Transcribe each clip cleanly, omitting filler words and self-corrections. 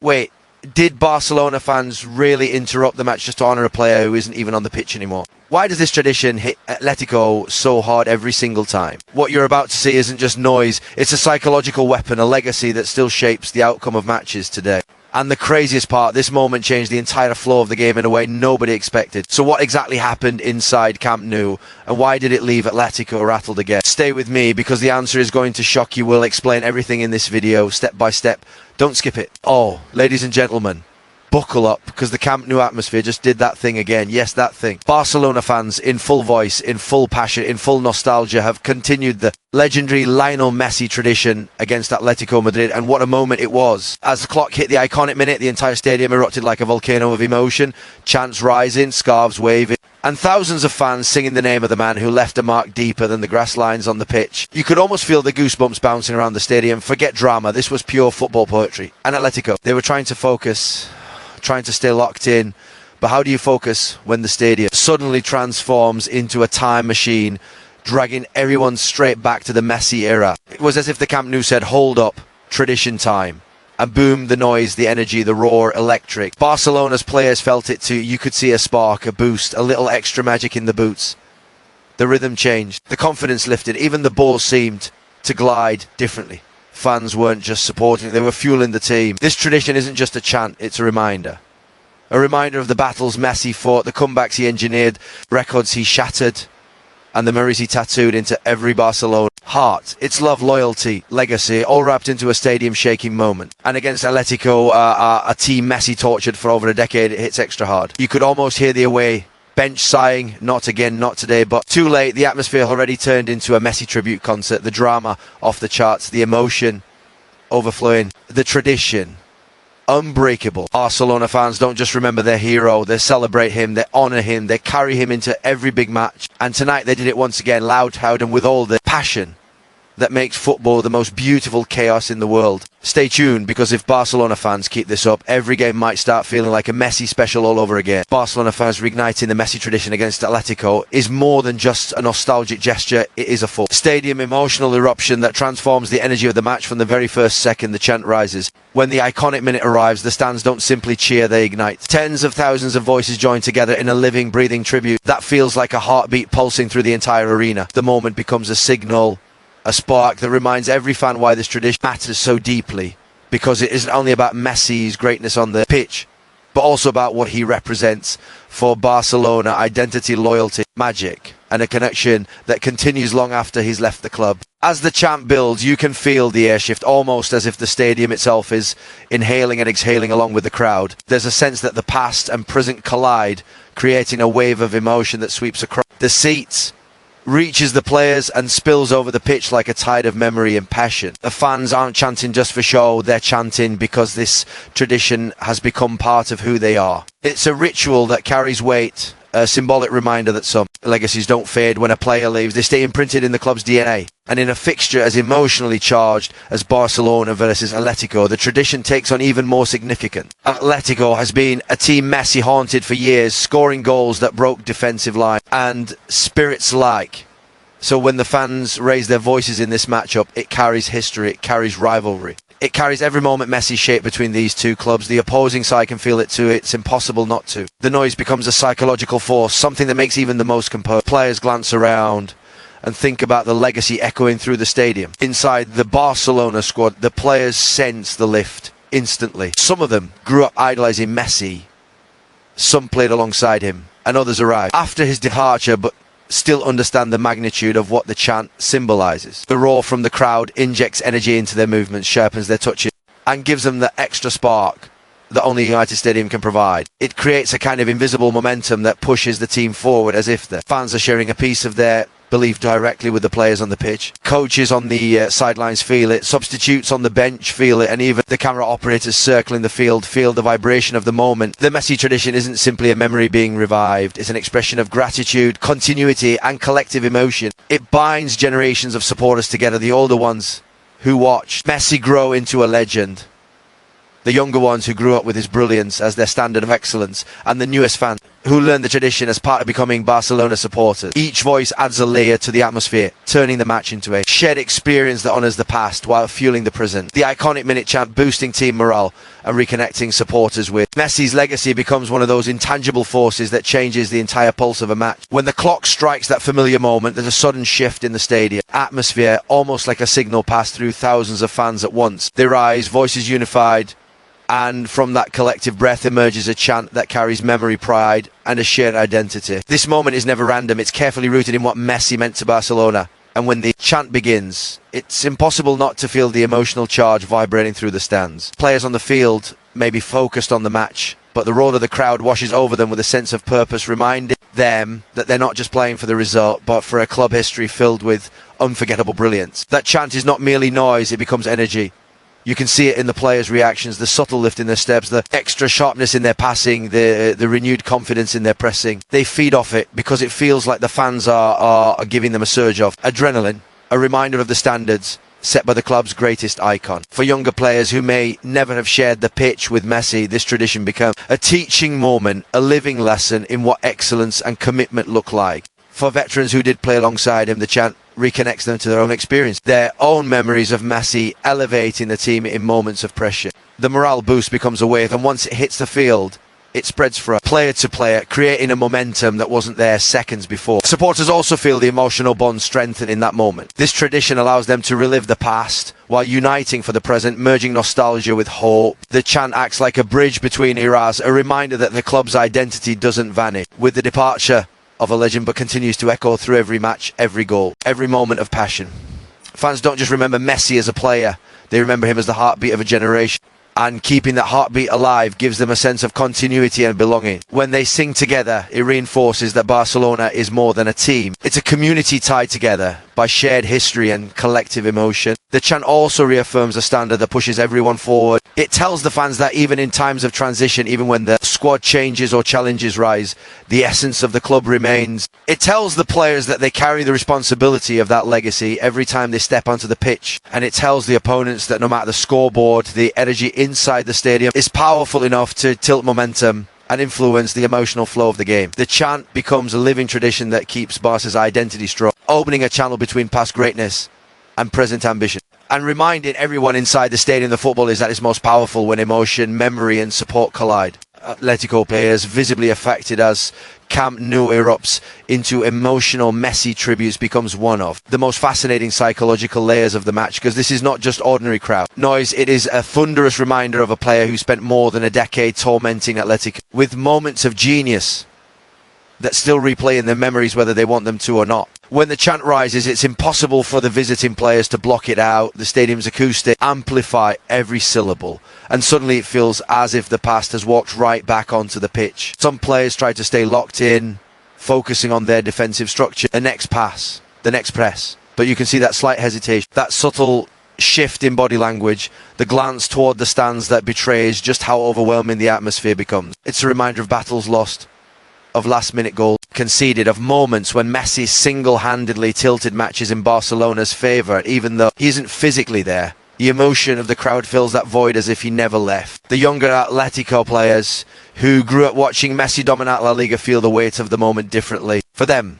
Wait, did Barcelona fans really interrupt the match just to honour a player who isn't even on the pitch anymore? Why does this tradition hit Atletico so hard every single time? What you're about to see isn't just noise, it's a psychological weapon, a legacy that still shapes the outcome of matches today. And the craziest part, this moment changed the entire flow of the game in a way nobody expected. So what exactly happened inside Camp Nou, and why did it leave Atletico rattled again? Stay with me, because the answer is going to shock you. We'll explain everything in this video, step by step. Don't skip it. Oh, ladies and gentlemen, buckle up, because the Camp Nou atmosphere just did that thing again. Yes, that thing. Barcelona fans, in full voice, in full passion, in full nostalgia, have continued the legendary Lionel Messi tradition against Atlético Madrid, and what a moment it was. As the clock hit the iconic minute, the entire stadium erupted like a volcano of emotion, chants rising, scarves waving, and thousands of fans singing the name of the man who left a mark deeper than the grass lines on the pitch. You could almost feel the goosebumps bouncing around the stadium. Forget drama, this was pure football poetry. And Atletico, they were trying to focus, trying to stay locked in, but how do you focus when the stadium suddenly transforms into a time machine, dragging everyone straight back to the Messi era? It was as if the Camp Nou said, hold up, tradition time. And boom, the noise, the energy, the roar, electric. Barcelona's players felt it too. You could see a spark, a boost, a little extra magic in the boots. The rhythm changed, the confidence lifted, even the ball seemed to glide differently. Fans weren't just supporting, they were fueling the team. This tradition isn't just a chant, it's a reminder. A reminder of the battles Messi fought, the comebacks he engineered, records he shattered, and the memories he tattooed into every Barcelona heart. It's love, loyalty, legacy, all wrapped into a stadium-shaking moment. And against Atletico, a team Messi tortured for over a decade, it hits extra hard. You could almost hear the away bench sighing, not again, not today, but too late. The atmosphere already turned into a Messi tribute concert, the drama off the charts, the emotion overflowing, the tradition unbreakable. Barcelona fans don't just remember their hero, they celebrate him, they honour him, they carry him into every big match. And tonight they did it once again, loud, and with all the passion that makes football the most beautiful chaos in the world. Stay tuned, because if Barcelona fans keep this up, every game might start feeling like a Messi special all over again. Barcelona fans reigniting the Messi tradition against Atletico is more than just a nostalgic gesture, it is a full stadium emotional eruption that transforms the energy of the match from the very first second the chant rises. When the iconic minute arrives, the stands don't simply cheer, they ignite. Tens of thousands of voices join together in a living, breathing tribute that feels like a heartbeat pulsing through the entire arena. The moment becomes a signal, a spark that reminds every fan why this tradition matters so deeply, because it isn't only about Messi's greatness on the pitch, but also about what he represents for Barcelona: identity, loyalty, magic, and a connection that continues long after he's left the club. As the chant builds, you can feel the air shift, almost as if the stadium itself is inhaling and exhaling along with the crowd. There's a sense that the past and present collide, creating a wave of emotion that sweeps across the seats, reaches the players and spills over the pitch like a tide of memory and passion. The fans aren't chanting just for show, they're chanting because this tradition has become part of who they are. It's a ritual that carries weight, a symbolic reminder that some legacies don't fade when a player leaves, they stay imprinted in the club's DNA. And in a fixture as emotionally charged as Barcelona versus Atletico, the tradition takes on even more significance. Atletico has been a team Messi haunted for years, scoring goals that broke defensive line and spirits like. So when the fans raise their voices in this matchup, it carries history, it carries rivalry. It carries every moment Messi shaped between these two clubs. The opposing side can feel it too, it's impossible not to. The noise becomes a psychological force, something that makes even the most composed players glance around and think about the legacy echoing through the stadium. Inside the Barcelona squad, the players sense the lift instantly. Some of them grew up idolising Messi, some played alongside him, and others arrived after his departure, but still understand the magnitude of what the chant symbolises. The roar from the crowd injects energy into their movements, sharpens their touches, and gives them the extra spark that only United Stadium can provide. It creates a kind of invisible momentum that pushes the team forward, as if the fans are sharing a piece of their belief directly with the players on the pitch. Coaches on the sidelines feel it, substitutes on the bench feel it, and even the camera operators circling the field feel the vibration of the moment. The Messi tradition isn't simply a memory being revived, it's an expression of gratitude, continuity, and collective emotion. It binds generations of supporters together, the older ones who watched Messi grow into a legend, the younger ones who grew up with his brilliance as their standard of excellence, and the newest fans who learned the tradition as part of becoming Barcelona supporters. Each voice adds a layer to the atmosphere, turning the match into a shared experience that honours the past while fueling the present. The iconic minute chant boosting team morale and reconnecting supporters with. Messi's legacy becomes one of those intangible forces that changes the entire pulse of a match. When the clock strikes that familiar moment, there's a sudden shift in the stadium. Atmosphere, almost like a signal passed through thousands of fans at once. They rise, voices unified, and from that collective breath emerges a chant that carries memory, pride, and a shared identity. This moment is never random. It's carefully rooted in what Messi meant to Barcelona. And when the chant begins, it's impossible not to feel the emotional charge vibrating through the stands. Players on the field may be focused on the match, but the roar of the crowd washes over them with a sense of purpose, reminding them that they're not just playing for the result, but for a club history filled with unforgettable brilliance. That chant is not merely noise, it becomes energy. You can see it in the players' reactions, the subtle lift in their steps, the extra sharpness in their passing, the renewed confidence in their pressing. They feed off it because it feels like the fans are giving them a surge of adrenaline, a reminder of the standards set by the club's greatest icon. For younger players who may never have shared the pitch with Messi, this tradition becomes a teaching moment, a living lesson in what excellence and commitment look like. For veterans who did play alongside him, the chant reconnects them to their own experience, their own memories of Messi elevating the team in moments of pressure. The morale boost becomes a wave, and once it hits the field, it spreads from player to player, creating a momentum that wasn't there seconds before. Supporters also feel the emotional bond strengthen in that moment. This tradition allows them to relive the past while uniting for the present, merging nostalgia with hope. The chant acts like a bridge between eras, a reminder that the club's identity doesn't vanish with the departure of a legend, but continues to echo through every match, every goal, every moment of passion. Fans don't just remember Messi as a player, they remember him as the heartbeat of a generation. And keeping that heartbeat alive gives them a sense of continuity and belonging. When they sing together, it reinforces that Barcelona is more than a team. It's a community tied together by shared history and collective emotion. The chant also reaffirms a standard that pushes everyone forward. It tells the fans that even in times of transition, even when the squad changes or challenges rise, the essence of the club remains. It tells the players that they carry the responsibility of that legacy every time they step onto the pitch. And it tells the opponents that no matter the scoreboard, the energy inside the stadium is powerful enough to tilt momentum and influence the emotional flow of the game. The chant becomes a living tradition that keeps Barca's identity strong, opening a channel between past greatness and present ambition, and reminding everyone inside the stadium that football is at its most powerful when emotion, memory and support collide. Atletico players visibly affected as Camp Nou erupts into emotional, Messi tributes becomes one of the most fascinating psychological layers of the match, because this is not just ordinary crowd noise, it is a thunderous reminder of a player who spent more than a decade tormenting Atletico, with moments of genius that still replay in their memories whether they want them to or not. When the chant rises, it's impossible for the visiting players to block it out. The stadium's acoustics amplify every syllable, and suddenly it feels as if the past has walked right back onto the pitch. Some players try to stay locked in, focusing on their defensive structure, the next pass, the next press, but you can see that slight hesitation, that subtle shift in body language, the glance toward the stands that betrays just how overwhelming the atmosphere becomes. It's a reminder of battles lost, of last-minute goals conceded, of moments when Messi single-handedly tilted matches in Barcelona's favour, even though he isn't physically there. The emotion of the crowd fills that void as if he never left. The younger Atletico players who grew up watching Messi dominate La Liga feel the weight of the moment differently. For them,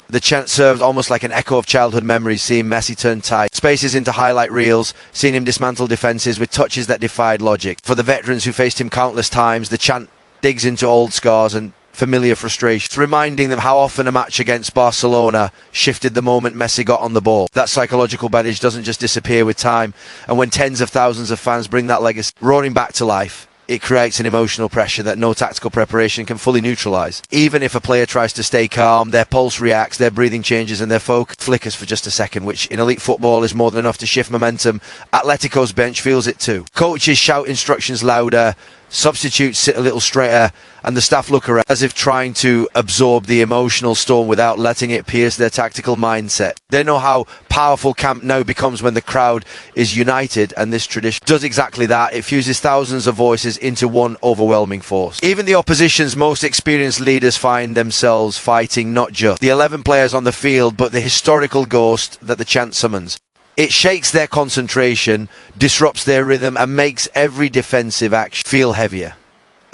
the chant serves almost like an echo of childhood memories, seeing Messi turn tight spaces into highlight reels, seeing him dismantle defences with touches that defied logic. For the veterans who faced him countless times, the chant digs into old scars and familiar frustrations, reminding them how often a match against Barcelona shifted the moment Messi got on the ball. That psychological baggage doesn't just disappear with time, and when tens of thousands of fans bring that legacy roaring back to life, it creates an emotional pressure that no tactical preparation can fully neutralise. Even if a player tries to stay calm, their pulse reacts, their breathing changes and their focus flickers for just a second, which in elite football is more than enough to shift momentum. Atletico's bench feels it too. Coaches shout instructions louder, substitutes sit a little straighter, and the staff look around as if trying to absorb the emotional storm without letting it pierce their tactical mindset. They know how powerful Camp Nou becomes when the crowd is united, and this tradition does exactly that. It fuses thousands of voices into one overwhelming force. Even the opposition's most experienced leaders find themselves fighting not just the 11 players on the field, but the historical ghost that the chant summons. It shakes their concentration, disrupts their rhythm, and makes every defensive action feel heavier.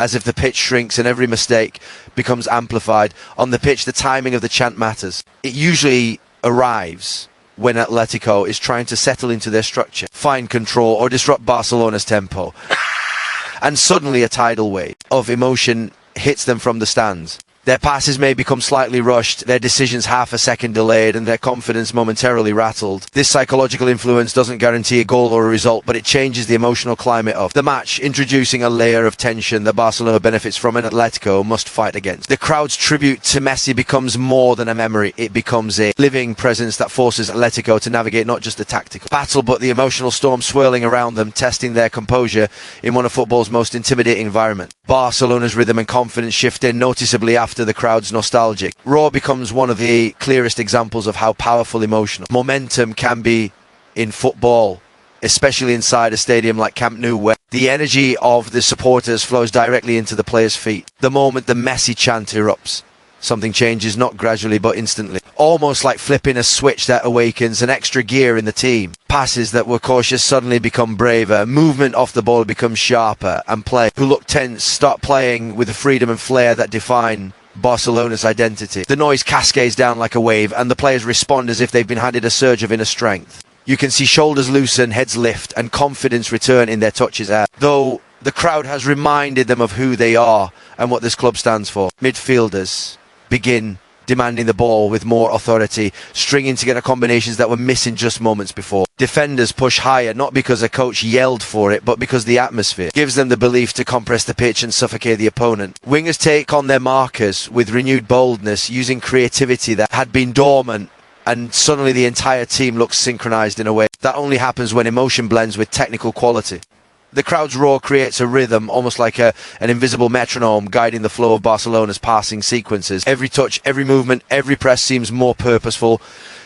as if the pitch shrinks and every mistake becomes amplified. On the pitch, the timing of the chant matters. It usually arrives when Atletico is trying to settle into their structure, find control, or disrupt Barcelona's tempo. And suddenly a tidal wave of emotion hits them from the stands. Their passes may become slightly rushed, their decisions half a second delayed, and their confidence momentarily rattled. This psychological influence doesn't guarantee a goal or a result, but it changes the emotional climate of the match, introducing a layer of tension that Barcelona benefits from and Atletico must fight against. The crowd's tribute to Messi becomes more than a memory. It becomes a living presence that forces Atletico to navigate not just the tactical battle, but the emotional storm swirling around them, testing their composure in one of football's most intimidating environments. Barcelona's rhythm and confidence shift in noticeably after the crowd's nostalgic. Raw becomes one of the clearest examples of how powerful emotional momentum can be in football, especially inside a stadium like Camp Nou, where the energy of the supporters flows directly into the players' feet. The moment the Messi chant erupts, something changes, not gradually but instantly. Almost like flipping a switch that awakens an extra gear in the team. Passes that were cautious suddenly become braver, movement off the ball becomes sharper, and players who look tense start playing with the freedom and flair that define Barcelona's identity. The noise cascades down like a wave, and the players respond as if they've been handed a surge of inner strength. You can see shoulders loosen, heads lift, and confidence return in their touches, though the crowd has reminded them of who they are and what this club stands for. Midfielders begin demanding the ball with more authority, stringing together combinations that were missing just moments before. Defenders push higher, not because a coach yelled for it, but because the atmosphere gives them the belief to compress the pitch and suffocate the opponent. Wingers take on their markers with renewed boldness, using creativity that had been dormant, and suddenly the entire team looks synchronized in a way that only happens when emotion blends with technical quality. The crowd's roar creates a rhythm, almost like an invisible metronome guiding the flow of Barcelona's passing sequences. Every touch, every movement, every press seems more purposeful,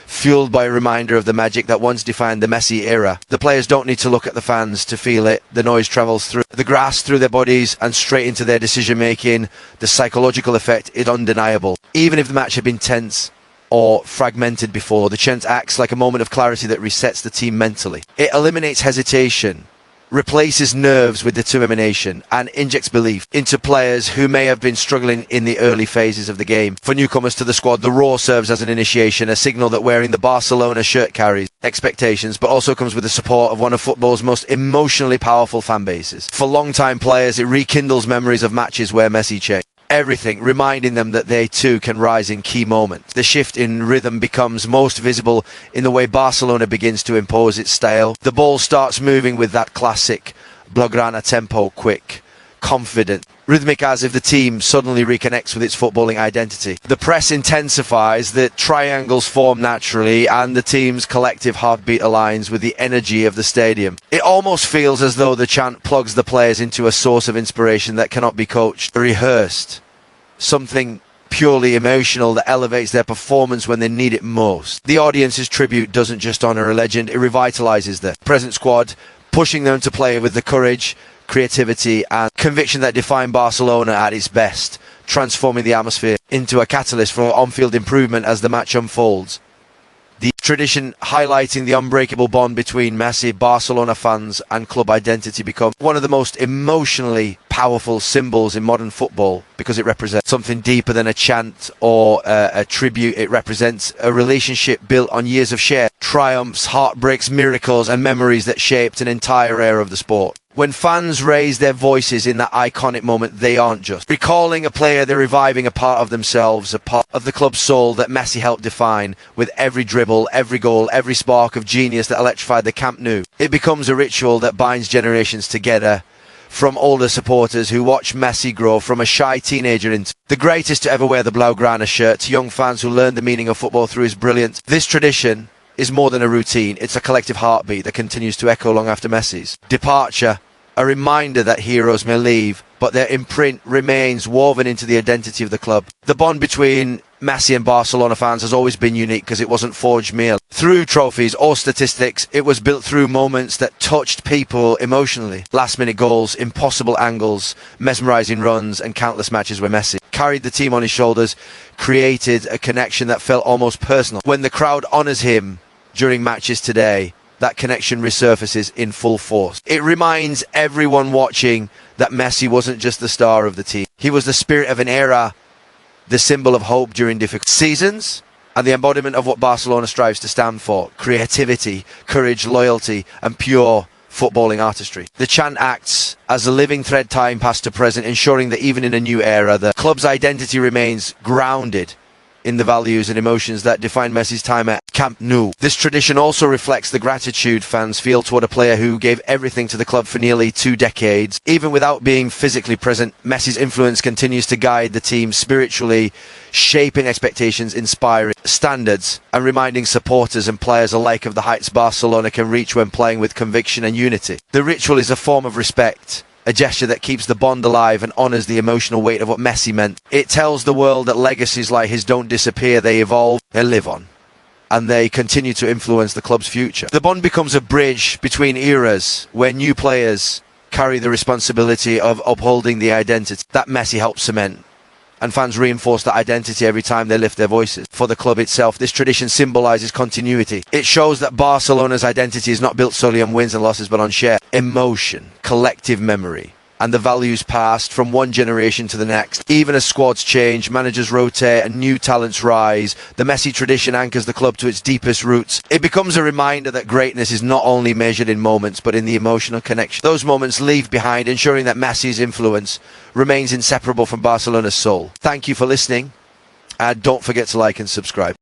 fueled by a reminder of the magic that once defined the Messi era. The players don't need to look at the fans to feel it. The noise travels through the grass, through their bodies, and straight into their decision-making. The psychological effect is undeniable. Even if the match had been tense or fragmented before, the chant acts like a moment of clarity that resets the team mentally. It eliminates hesitation, replaces nerves with determination, and injects belief into players who may have been struggling in the early phases of the game. For newcomers to the squad, the roar serves as an initiation, a signal that wearing the Barcelona shirt carries expectations, but also comes with the support of one of football's most emotionally powerful fan bases. For long-time players, it rekindles memories of matches where Messi changed everything, reminding them that they too can rise in key moments. The shift in rhythm becomes most visible in the way Barcelona begins to impose its style. The ball starts moving with that classic Blaugrana tempo, quick, confident, rhythmic, as if the team suddenly reconnects with its footballing identity. The press intensifies, the triangles form naturally, and the team's collective heartbeat aligns with the energy of the stadium. It almost feels as though the chant plugs the players into a source of inspiration that cannot be coached or rehearsed. Something purely emotional that elevates their performance when they need it most. The audience's tribute doesn't just honour a legend, it revitalises the present squad, pushing them to play with the courage, creativity and conviction that define Barcelona at its best, transforming the atmosphere into a catalyst for on-field improvement as the match unfolds. The tradition highlighting the unbreakable bond between Messi, Barcelona fans and club identity become one of the most emotionally powerful symbols in modern football, because it represents something deeper than a chant or a tribute. It represents a relationship built on years of shared triumphs, heartbreaks, miracles and memories that shaped an entire era of the sport. When fans raise their voices in that iconic moment, they aren't just recalling a player, they're reviving a part of themselves, a part of the club's soul that Messi helped define. With every dribble, every goal, every spark of genius that electrified the Camp Nou, it becomes a ritual that binds generations together. From older supporters who watch Messi grow from a shy teenager into the greatest to ever wear the Blaugrana shirt, to young fans who learned the meaning of football through his brilliance. This tradition is more than a routine, it's a collective heartbeat that continues to echo long after Messi's departure. A reminder that heroes may leave, but their imprint remains woven into the identity of the club. The bond between Messi and Barcelona fans has always been unique because it wasn't forged merely through trophies or statistics. It was built through moments that touched people emotionally. Last-minute goals, impossible angles, mesmerising runs and countless matches where Messi carried the team on his shoulders, created a connection that felt almost personal. When the crowd honours him during matches today, that connection resurfaces in full force. It reminds everyone watching that Messi wasn't just the star of the team. He was the spirit of an era, the symbol of hope during difficult seasons, and the embodiment of what Barcelona strives to stand for: creativity, courage, loyalty, and pure footballing artistry. The chant acts as a living thread time past to present, ensuring that even in a new era, the club's identity remains grounded in the values and emotions that define Messi's time at Camp Nou. This tradition also reflects the gratitude fans feel toward a player who gave everything to the club for nearly 2 decades. Even without being physically present, Messi's influence continues to guide the team spiritually, shaping expectations, inspiring standards, and reminding supporters and players alike of the heights Barcelona can reach when playing with conviction and unity. The ritual is a form of respect, a gesture that keeps the bond alive and honours the emotional weight of what Messi meant. It tells the world that legacies like his don't disappear, they evolve, they live on, and they continue to influence the club's future. The bond becomes a bridge between eras where new players carry the responsibility of upholding the identity that Messi helped cement, and fans reinforce that identity every time they lift their voices. For the club itself, this tradition symbolises continuity. It shows that Barcelona's identity is not built solely on wins and losses, but on shared emotion, collective memory, and the values passed from one generation to the next. Even as squads change, managers rotate, and new talents rise, the Messi tradition anchors the club to its deepest roots. It becomes a reminder that greatness is not only measured in moments, but in the emotional connection those moments leave behind, ensuring that Messi's influence remains inseparable from Barcelona's soul. Thank you for listening, and don't forget to like and subscribe.